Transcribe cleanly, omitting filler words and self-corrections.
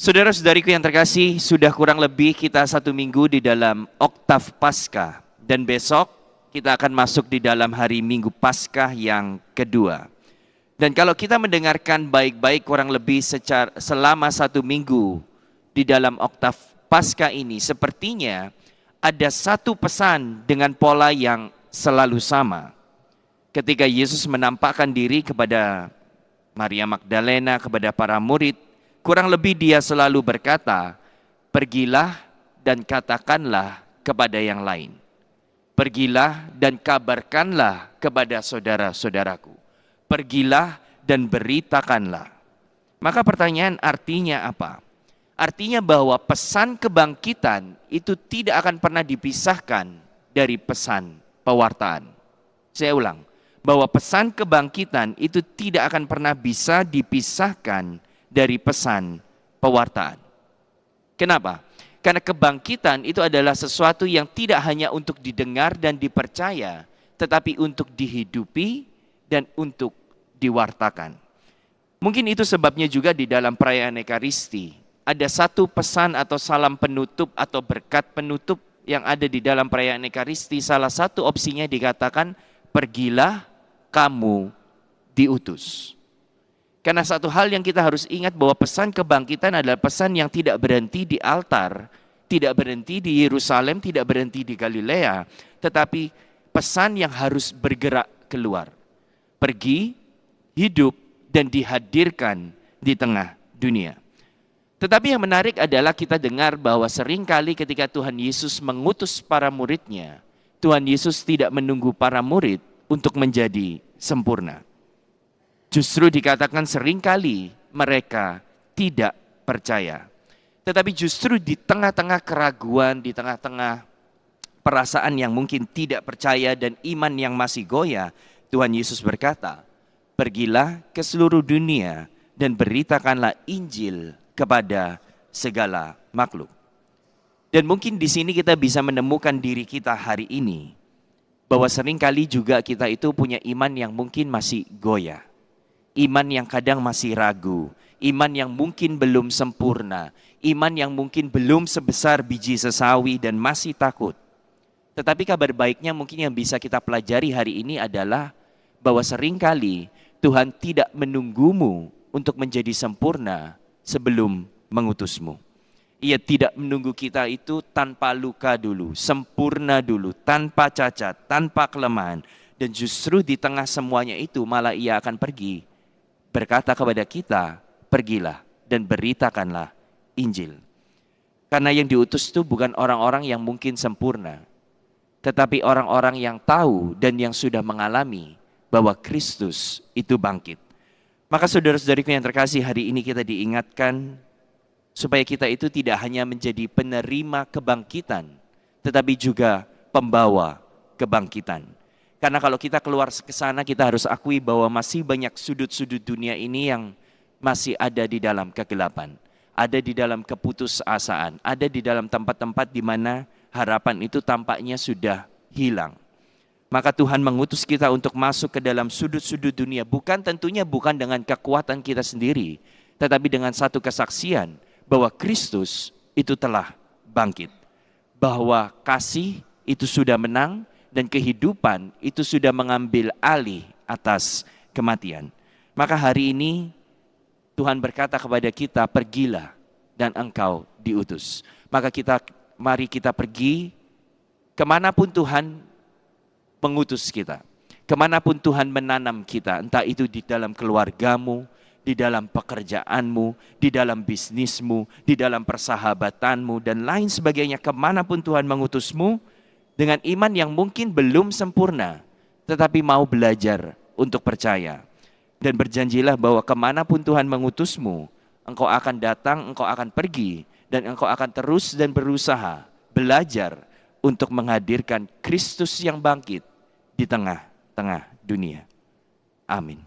Saudara-saudariku yang terkasih, sudah kurang lebih kita 1 minggu di dalam oktav Paskah. Dan besok kita akan masuk di dalam hari Minggu Paskah yang kedua. Dan kalau kita mendengarkan baik-baik kurang lebih selama 1 minggu di dalam oktav Paskah ini, sepertinya ada satu pesan dengan pola yang selalu sama. Ketika Yesus menampakkan diri kepada Maria Magdalena, kepada para murid, kurang lebih dia selalu berkata, pergilah dan katakanlah kepada yang lain. Pergilah dan kabarkanlah kepada saudara-saudaraku. Pergilah dan beritakanlah. Maka pertanyaan artinya apa? Artinya bahwa pesan kebangkitan itu tidak akan pernah dipisahkan dari pesan pewartaan. Saya ulang, bahwa pesan kebangkitan itu tidak akan pernah bisa dipisahkan dari pesan pewartaan. Kenapa? Karena kebangkitan itu adalah sesuatu yang tidak hanya untuk didengar dan dipercaya, tetapi untuk dihidupi dan untuk diwartakan. Mungkin itu sebabnya juga di dalam perayaan Ekaristi, ada satu pesan atau salam penutup atau berkat penutup yang ada di dalam perayaan Ekaristi. Salah satu opsinya dikatakan, pergilah kamu diutus. Karena satu hal yang kita harus ingat bahwa pesan kebangkitan adalah pesan yang tidak berhenti di altar, tidak berhenti di Yerusalem, tidak berhenti di Galilea, tetapi pesan yang harus bergerak keluar. Pergi, hidup, dan dihadirkan di tengah dunia. Tetapi yang menarik adalah kita dengar bahwa seringkali ketika Tuhan Yesus mengutus para muridnya, Tuhan Yesus tidak menunggu para murid untuk menjadi sempurna. Justru dikatakan seringkali mereka tidak percaya. Tetapi justru di tengah-tengah keraguan, di tengah-tengah perasaan yang mungkin tidak percaya dan iman yang masih goyah, Tuhan Yesus berkata, pergilah ke seluruh dunia dan beritakanlah Injil kepada segala makhluk. Dan mungkin di sini kita bisa menemukan diri kita hari ini, bahwa seringkali juga kita itu punya iman yang mungkin masih goyah. Iman yang kadang masih ragu, iman yang mungkin belum sempurna, iman yang mungkin belum sebesar biji sesawi dan masih takut. Tetapi kabar baiknya mungkin yang bisa kita pelajari hari ini adalah bahwa seringkali Tuhan tidak menunggumu untuk menjadi sempurna sebelum mengutusmu. Ia tidak menunggu kita itu tanpa luka dulu, sempurna dulu, tanpa cacat, tanpa kelemahan. Dan justru di tengah semuanya itu malah ia akan pergi, berkata kepada kita, pergilah dan beritakanlah Injil. Karena yang diutus itu bukan orang-orang yang mungkin sempurna, tetapi orang-orang yang tahu dan yang sudah mengalami bahwa Kristus itu bangkit. Maka saudara-saudariku yang terkasih, hari ini kita diingatkan supaya kita itu tidak hanya menjadi penerima kebangkitan, tetapi juga pembawa kebangkitan. Karena kalau kita keluar ke sana, kita harus akui bahwa masih banyak sudut-sudut dunia ini yang masih ada di dalam kegelapan. Ada di dalam keputusasaan, ada di dalam tempat-tempat di mana harapan itu tampaknya sudah hilang. Maka Tuhan mengutus kita untuk masuk ke dalam sudut-sudut dunia, tentunya bukan dengan kekuatan kita sendiri, tetapi dengan satu kesaksian bahwa Kristus itu telah bangkit. Bahwa kasih itu sudah menang, dan kehidupan itu sudah mengambil alih atas kematian. Maka hari ini Tuhan berkata kepada kita, pergilah dan engkau diutus. Maka mari kita pergi kemanapun Tuhan mengutus kita. Kemanapun Tuhan menanam kita, entah itu di dalam keluargamu, di dalam pekerjaanmu, di dalam bisnismu, di dalam persahabatanmu, dan lain sebagainya. Kemanapun Tuhan mengutusmu, dengan iman yang mungkin belum sempurna, tetapi mau belajar untuk percaya. Dan berjanjilah bahwa kemanapun Tuhan mengutusmu, engkau akan datang, engkau akan pergi, dan engkau akan terus dan berusaha belajar untuk menghadirkan Kristus yang bangkit di tengah-tengah dunia. Amin.